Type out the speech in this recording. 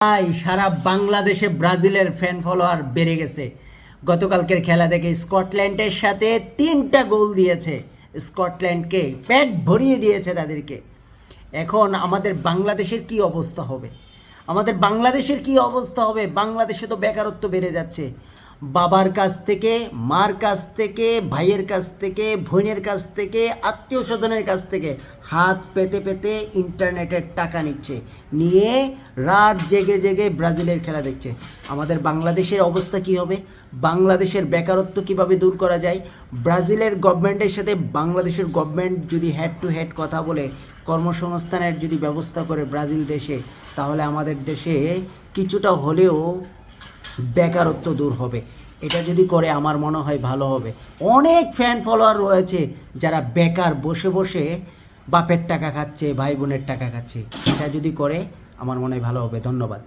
ভাই সারা বাংলাদেশে ব্রাজিলের ফ্যান ফলোয়ার বেড়ে গেছে। গতকালকের খেলা দেখে স্কটল্যান্ডের সাথে 3টা গোল দিয়েছে, স্কটল্যান্ডকে পেট ভরিয়ে দিয়েছে তাদেরকে। এখন আমাদের বাংলাদেশের কি অবস্থা হবে? বাংলাদেশে তো বেকারত্ব বেড়ে যাচ্ছে। বাবার কাছ থেকে, মার কাছ থেকে, ভাইয়ের কাছ থেকে, বোনের কাছ থেকে, আত্মীয় স্বজনের কাছ থেকে হাত পেতে পেতে ইন্টারনেটের টাকা নিচ্ছে, নিয়ে রাত জেগে জেগে ব্রাজিলের খেলা দেখছে। আমাদের বাংলাদেশের অবস্থা কি হবে? বাংলাদেশের বেকারত্ব কিভাবে দূর করা যায়? ব্রাজিলের গভর্নমেন্টের সাথে বাংলাদেশের গভর্নমেন্ট যদি হেড টু হেড কথা বলে কর্মসংস্থানের যদি ব্যবস্থা করে ব্রাজিল দেশে, তাহলে আমাদের দেশে কিছুটা হলেও বেকারত্ব দূর হবে। এটা যদি করে আমার মনে হয় ভালো হবে। অনেক ফ্যান ফলোয়ার রয়েছে যারা বেকার বসে বসে বাপের টাকা খাচ্ছে, ভাই বোনের টাকা খাচ্ছে। এটা যদি করে আমার মনে হয় ভালো হবে। ধন্যবাদ।